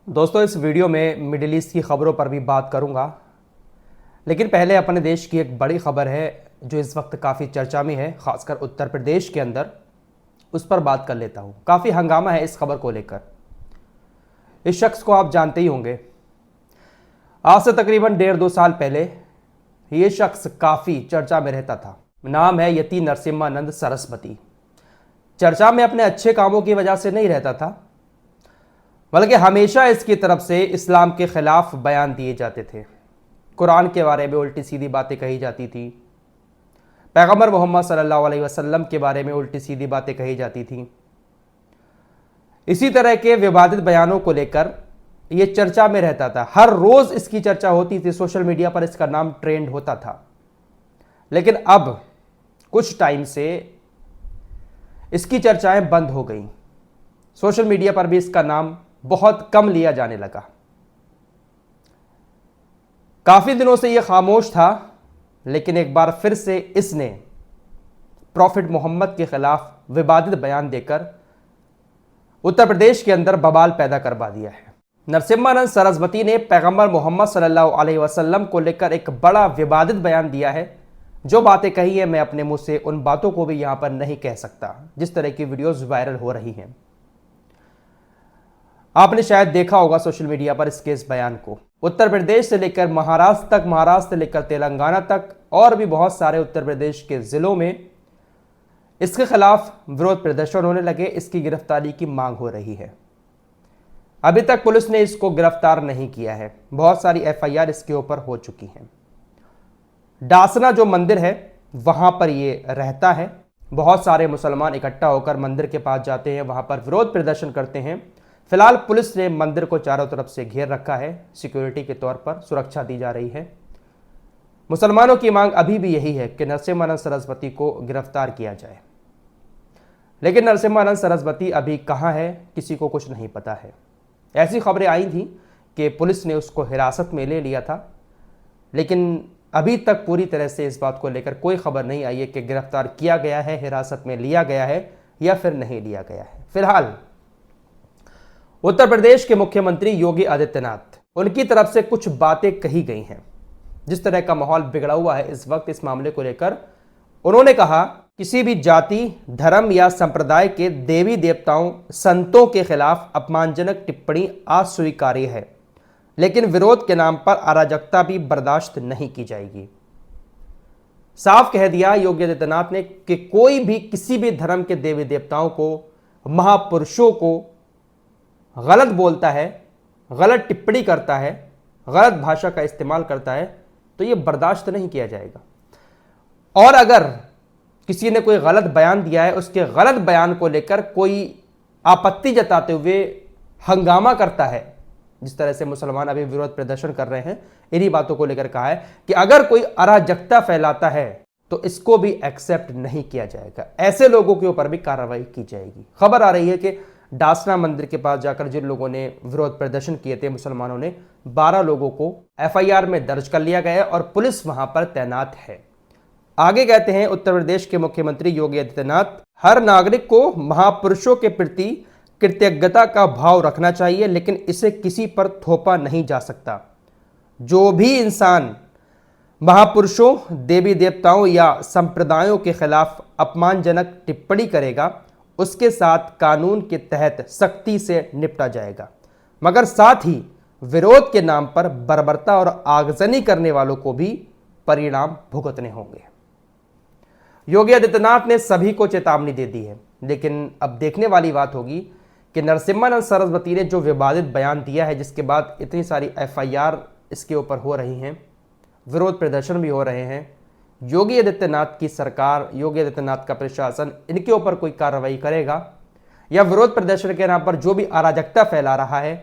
दोस्तों, इस वीडियो में मिडिल ईस्ट की खबरों पर भी बात करूंगा, लेकिन पहले अपने देश की एक बड़ी खबर है जो इस वक्त काफ़ी चर्चा में है, खासकर उत्तर प्रदेश के अंदर। उस पर बात कर लेता हूं। काफ़ी हंगामा है इस खबर को लेकर। इस शख्स को आप जानते ही होंगे। आज से तकरीबन 1.5-2 साल पहले ये शख्स काफ़ी चर्चा में रहता था। नाम है यति नरसिम्हानंद सरस्वती। चर्चा में अपने अच्छे कामों की वजह से नहीं रहता था, बल्कि हमेशा इसकी तरफ से इस्लाम के खिलाफ बयान दिए जाते थे। कुरान के बारे में उल्टी सीधी बातें कही जाती थी, पैगंबर मोहम्मद सल्लल्लाहु अलैहि वसल्लम के बारे में उल्टी सीधी बातें कही जाती थी। इसी तरह के विवादित बयानों को लेकर यह चर्चा में रहता था। हर रोज इसकी चर्चा होती थी, सोशल मीडिया पर इसका नाम ट्रेंड होता था। लेकिन अब कुछ टाइम से इसकी चर्चाएं बंद हो गई। सोशल मीडिया पर भी इसका नाम बहुत कम लिया जाने लगा। काफी दिनों से यह खामोश था, लेकिन एक बार फिर से इसने प्रॉफिट मोहम्मद के खिलाफ विवादित बयान देकर उत्तर प्रदेश के अंदर बवाल पैदा करवा दिया है। नरसिम्हानंद सरस्वती ने पैगंबर मोहम्मद सल्लल्लाहु अलैहि वसल्लम को लेकर एक बड़ा विवादित बयान दिया है। जो बातें कही है, मैं अपने मुंह से उन बातों को भी यहां पर नहीं कह सकता, जिस तरह की वीडियोस वायरल हो रही हैं। आपने शायद देखा होगा सोशल मीडिया पर इसके इस बयान को। उत्तर प्रदेश से लेकर महाराष्ट्र तक, महाराष्ट्र से लेकर तेलंगाना तक और भी बहुत सारे उत्तर प्रदेश के जिलों में इसके खिलाफ विरोध प्रदर्शन होने लगे। इसकी गिरफ्तारी की मांग हो रही है। अभी तक पुलिस ने इसको गिरफ्तार नहीं किया है। बहुत सारी एफआईआर इसके ऊपर हो चुकी हैं। डासना जो मंदिर है वहां पर ये रहता है। बहुत सारे मुसलमान इकट्ठा होकर मंदिर के पास जाते हैं, वहां पर विरोध प्रदर्शन करते हैं। फिलहाल पुलिस ने मंदिर को चारों तरफ से घेर रखा है। सिक्योरिटी के तौर पर सुरक्षा दी जा रही है। मुसलमानों की मांग अभी भी यही है कि नरसिम्हानंद सरस्वती को गिरफ्तार किया जाए। लेकिन नरसिम्हानंद सरस्वती अभी कहां है, किसी को कुछ नहीं पता है। ऐसी खबरें आई थी कि पुलिस ने उसको हिरासत में ले लिया था, लेकिन अभी तक पूरी तरह से इस बात को लेकर कोई खबर नहीं आई है कि गिरफ्तार किया गया है, हिरासत में लिया गया है या फिर नहीं लिया गया है। फिलहाल उत्तर प्रदेश के मुख्यमंत्री योगी आदित्यनाथ, उनकी तरफ से कुछ बातें कही गई हैं। जिस तरह का माहौल बिगड़ा हुआ है इस वक्त इस मामले को लेकर, उन्होंने कहा किसी भी जाति, धर्म या संप्रदाय के देवी देवताओं, संतों के खिलाफ अपमानजनक टिप्पणी अस्वीकार्य है, लेकिन विरोध के नाम पर अराजकता भी बर्दाश्त नहीं की जाएगी। साफ कह दिया योगी आदित्यनाथ ने कि कोई भी किसी भी धर्म के देवी देवताओं को, महापुरुषों को गलत बोलता है, गलत टिप्पणी करता है, गलत भाषा का इस्तेमाल करता है, तो यह बर्दाश्त नहीं किया जाएगा। और अगर किसी ने कोई गलत बयान दिया है, उसके गलत बयान को लेकर कोई आपत्ति जताते हुए हंगामा करता है, जिस तरह से मुसलमान अभी विरोध प्रदर्शन कर रहे हैं, इन्हीं बातों को लेकर कहा है कि अगर कोई अराजकता फैलाता है तो इसको भी एक्सेप्ट नहीं किया जाएगा। ऐसे लोगों के ऊपर भी कार्रवाई की जाएगी। खबर आ रही है कि डासना मंदिर के पास जाकर जिन लोगों ने विरोध प्रदर्शन किए थे मुसलमानों ने, 12 लोगों को एफआईआर में दर्ज कर लिया गया है और पुलिस वहां पर तैनात है। आगे कहते हैं उत्तर प्रदेश के मुख्यमंत्री योगी आदित्यनाथ, हर नागरिक को महापुरुषों के प्रति कृतज्ञता का भाव रखना चाहिए, लेकिन इसे किसी पर थोपा नहीं जा सकता। जो भी इंसान महापुरुषों, देवी देवताओं या संप्रदायों के खिलाफ अपमानजनक टिप्पणी करेगा, उसके साथ कानून के तहत सख्ती से निपटा जाएगा, मगर साथ ही विरोध के नाम पर बर्बरता और आगजनी करने वालों को भी परिणाम भुगतने होंगे। योगी आदित्यनाथ ने सभी को चेतावनी दे दी है, लेकिन अब देखने वाली बात होगी कि नरसिम्हानंद सरस्वती ने जो विवादित बयान दिया है, जिसके बाद इतनी सारी एफआईआर इसके ऊपर हो रही हैं, विरोध प्रदर्शन भी हो रहे हैं, योगी आदित्यनाथ की सरकार, योगी आदित्यनाथ का प्रशासन इनके ऊपर कोई कार्रवाई करेगा या विरोध प्रदर्शन के नाम पर जो भी अराजकता फैला रहा है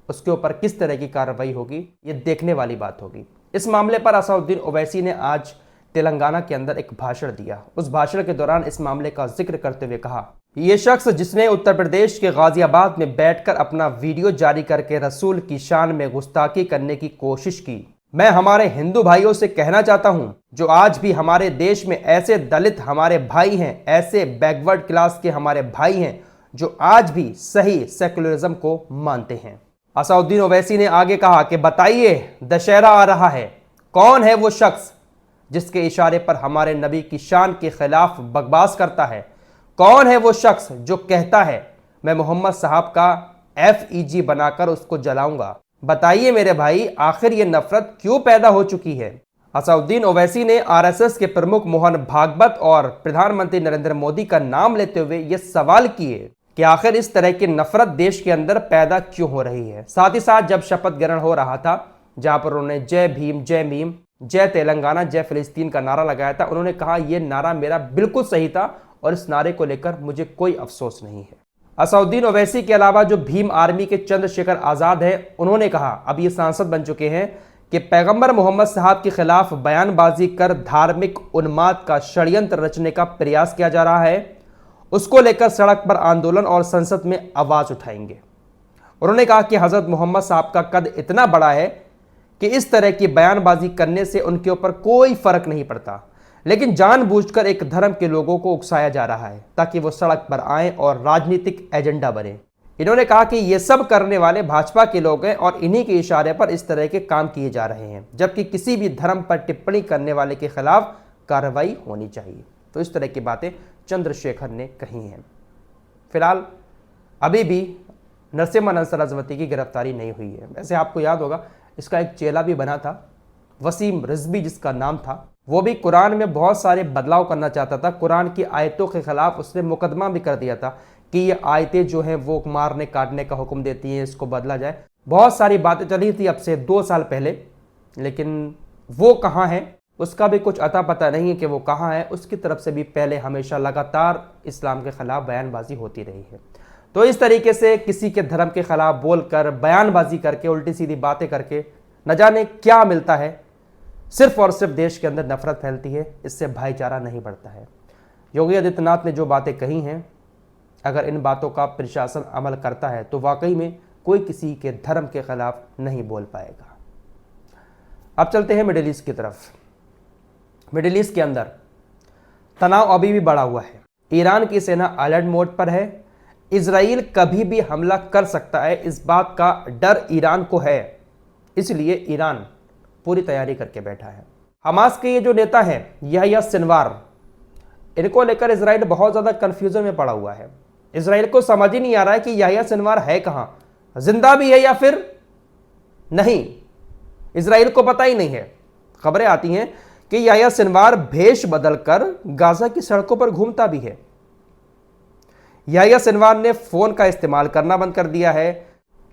उसके ऊपर किस तरह की कार्रवाई होगी, ये देखने वाली बात होगी। इस मामले पर असादुद्दीन ओवैसी ने आज तेलंगाना के अंदर एक भाषण दिया। उस भाषण के दौरान इस मामले का जिक्र करते हुए कहा, यह शख्स जिसने उत्तर प्रदेश के गाजियाबाद में बैठकर अपना वीडियो जारी करके रसूल की शान में गुस्ताखी करने की कोशिश की, मैं हमारे हिंदू भाइयों से कहना चाहता हूं, जो आज भी हमारे देश में ऐसे दलित हमारे भाई हैं, ऐसे बैकवर्ड क्लास के हमारे भाई हैं, जो आज भी सही सेकुलरिज्म को मानते हैं। असदुद्दीन ओवैसी ने आगे कहा कि बताइए, दशहरा आ रहा है, कौन है वो शख्स जिसके इशारे पर हमारे नबी की शान के खिलाफ बकवास करता है? कौन है वो शख्स जो कहता है मैं मोहम्मद साहब का FEG बनाकर उसको जलाऊंगा? बताइए मेरे भाई, आखिर ये नफरत क्यों पैदा हो चुकी है? असदुद्दीन ओवैसी ने RSS के प्रमुख मोहन भागवत और प्रधानमंत्री नरेंद्र मोदी का नाम लेते हुए ये सवाल किए कि आखिर इस तरह की नफरत देश के अंदर पैदा क्यों हो रही है। साथ ही साथ जब शपथ ग्रहण हो रहा था, जहां पर उन्होंने जय भीम, जय मीम, जय तेलंगाना, जय फिलिस्तीन का नारा लगाया था, उन्होंने कहा यह नारा मेरा बिल्कुल सही था और इस नारे को लेकर मुझे कोई अफसोस नहीं है। असदुद्दीन ओवैसी के अलावा जो भीम आर्मी के चंद्रशेखर आजाद है, उन्होंने कहा, अब ये सांसद बन चुके हैं, कि पैगंबर मोहम्मद साहब के खिलाफ बयानबाजी कर धार्मिक उन्माद का षड्यंत्र रचने का प्रयास किया जा रहा है, उसको लेकर सड़क पर आंदोलन और संसद में आवाज उठाएंगे। उन्होंने कहा कि हजरत मोहम्मद साहब का कद इतना बड़ा है कि इस तरह की बयानबाजी करने से उनके ऊपर कोई फर्क नहीं पड़ता, लेकिन जानबूझकर एक धर्म के लोगों को उकसाया जा रहा है ताकि वो सड़क पर आएं और राजनीतिक एजेंडा बने। इन्होंने कहा कि ये सब करने वाले भाजपा के लोग हैं और इन्हीं के इशारे पर इस तरह के काम किए जा रहे हैं, जबकि किसी भी धर्म पर टिप्पणी करने वाले के खिलाफ कार्रवाई होनी चाहिए। तो इस तरह की बातें चंद्रशेखर ने कही हैं। फिलहाल अभी भी नरसिम्हा सरस्वती की गिरफ्तारी नहीं हुई है। वैसे आपको याद होगा, इसका एक चेला भी बना था, वसीम रिजवी जिसका नाम था, वो भी कुरान में बहुत सारे बदलाव करना चाहता था। कुरान की आयतों के खिलाफ उसने मुकदमा भी कर दिया था कि ये आयतें जो हैं वो मारने काटने का हुक्म देती हैं, इसको बदला जाए। बहुत सारी बातें चली थी अब से 2 साल पहले, लेकिन वो कहाँ है उसका भी कुछ अता पता नहीं है कि वो कहाँ है। उसकी तरफ से भी पहले हमेशा लगातार इस्लाम के खिलाफ बयानबाजी होती रही है। तो इस तरीके से किसी के धर्म के खिलाफ बोलकर, बयानबाजी करके, उल्टी सीधी बातें करके न जाने क्या मिलता है। सिर्फ और सिर्फ देश के अंदर नफरत फैलती है, इससे भाईचारा नहीं बढ़ता है। योगी आदित्यनाथ ने जो बातें कही हैं, अगर इन बातों का प्रशासन अमल करता है तो वाकई में कोई किसी के धर्म के खिलाफ नहीं बोल पाएगा। अब चलते हैं मिडिल ईस्ट की तरफ। मिडिल ईस्ट के अंदर तनाव अभी भी बढ़ा हुआ है। ईरान की सेना अलर्ट मोड पर है। इजराइल कभी भी हमला कर सकता है, इस बात का डर ईरान को है, इसलिए ईरान पूरी तैयारी करके बैठा है। हमास के ये जो नेता हैं यहया सिनवार, इनको लेकर इजराइल बहुत ज्यादा कंफ्यूजन में पड़ा हुआ है। इजराइल को समझ ही नहीं आ रहा है कि यहया सिनवार है कहां, जिंदा भी है या फिर नहीं, इजराइल को पता ही नहीं है। खबरें आती हैं कि यहया सिनवार भेष बदलकर गाजा की सड़कों पर घूमता भी है। यहया सिनवार ने फोन का इस्तेमाल करना बंद कर दिया है,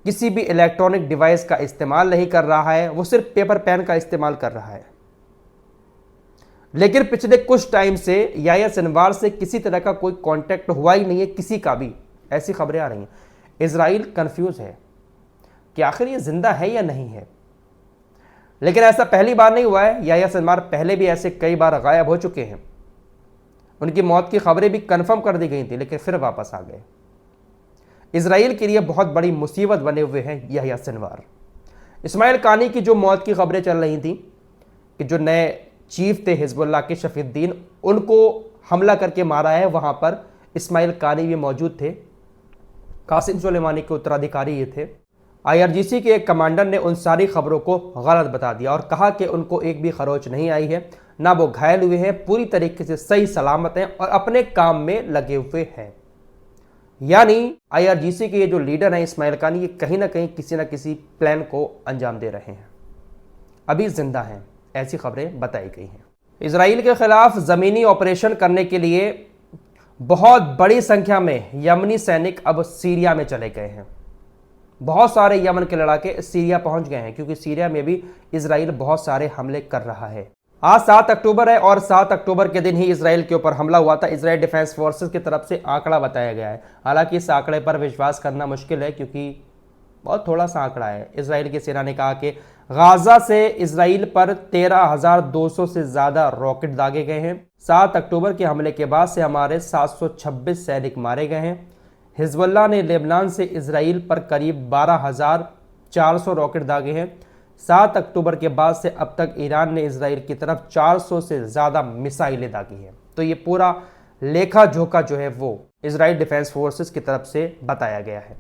किसी भी इलेक्ट्रॉनिक डिवाइस का इस्तेमाल नहीं कर रहा है, वो सिर्फ पेपर पेन का इस्तेमाल कर रहा है। लेकिन पिछले कुछ टाइम से यहया सिनवार से किसी तरह का कोई कांटेक्ट हुआ ही नहीं है, किसी का भी, ऐसी खबरें आ रही हैं। इजराइल कंफ्यूज है कि आखिर ये जिंदा है या नहीं है। लेकिन ऐसा पहली बार नहीं हुआ है, यहया सिनवार पहले भी ऐसे कई बार गायब हो चुके हैं। उनकी मौत की खबरें भी कंफर्म कर दी गई थी, लेकिन फिर वापस आ गए। इजराइल के लिए बहुत बड़ी मुसीबत बने हुए हैं यहया सिनवार। इस्माइल कानी की जो मौत की खबरें चल रही थी कि जो नए चीफ थे हिजबुल्लाह के शफीउद्दीन, उनको हमला करके मारा है, वहां पर इस्माइल कानी भी मौजूद थे। कासिम सुलेमानी के उत्तराधिकारी ये थे। IRGC के एक कमांडर ने उन सारी खबरों को गलत बता दिया और कहा कि उनको एक भी खरोच नहीं आई है, ना वो घायल हुए हैं, पूरी तरीके से सही सलामत हैं और अपने काम में लगे हुए हैं। यानी IRGC के ये जो लीडर हैं इस्माइल कानी, ये कहीं ना कहीं किसी ना किसी प्लान को अंजाम दे रहे हैं, अभी जिंदा हैं, ऐसी खबरें बताई गई हैं। इजराइल के खिलाफ जमीनी ऑपरेशन करने के लिए बहुत बड़ी संख्या में यमनी सैनिक अब सीरिया में चले गए हैं। बहुत सारे यमन के लड़ाके सीरिया पहुंच गए हैं, क्योंकि सीरिया में भी इजराइल बहुत सारे हमले कर रहा है। आज 7 अक्टूबर है और 7 अक्टूबर के दिन ही इजराइल के ऊपर हमला हुआ था। इजराइल डिफेंस फोर्सेस की तरफ से आंकड़ा बताया गया है। हालांकि इस आंकड़े पर विश्वास करना मुश्किल है, क्योंकि बहुत थोड़ा सा आंकड़ा है। इजराइल की सेना ने कहा कि गाजा से इजराइल पर 13,200 से ज्यादा रॉकेट दागे गए हैं। 7 अक्टूबर के हमले के बाद से हमारे 726 सैनिक मारे गए हैं। हिजबुल्लाह ने लेबनान से इजराइल पर करीब 12,400 रॉकेट दागे हैं। 7 अक्टूबर के बाद से अब तक ईरान ने इजराइल की तरफ 400 से ज़्यादा मिसाइलें दागी हैं। तो ये पूरा लेखा जोखा जो है वो इजराइल डिफेंस फोर्सेस की तरफ से बताया गया है।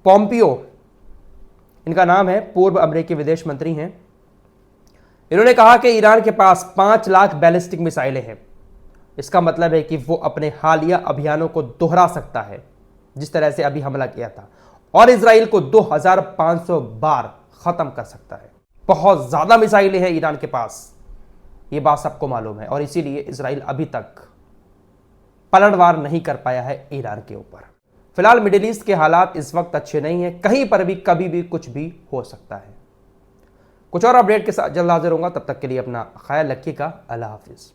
पोम्पियो इनका नाम है, पूर्व अमेरिकी विदेश मंत्री हैं। इन्होंने कहा कि ईरान के पास 5 लाख बैलिस्टिक मिसाइलें हैं। इसका मतलब है कि वो अपने हालिया अभियानों को दोहरा सकता है, जिस तरह से अभी हमला किया था, और इजराइल को 2500 बार खत्म कर सकता है। बहुत ज्यादा मिसाइलें हैं ईरान के पास, ये बात सबको मालूम है, और इसीलिए इजराइल अभी तक पलटवार नहीं कर पाया है ईरान के ऊपर। फिलहाल मिडिल ईस्ट के हालात इस वक्त अच्छे नहीं है, कहीं पर भी कभी भी कुछ भी हो सकता है। कुछ और अपडेट के साथ जल्द हाजिर होगा, तब तक के लिए अपना ख्याल रखिएगा। अल्लाह हाफिज।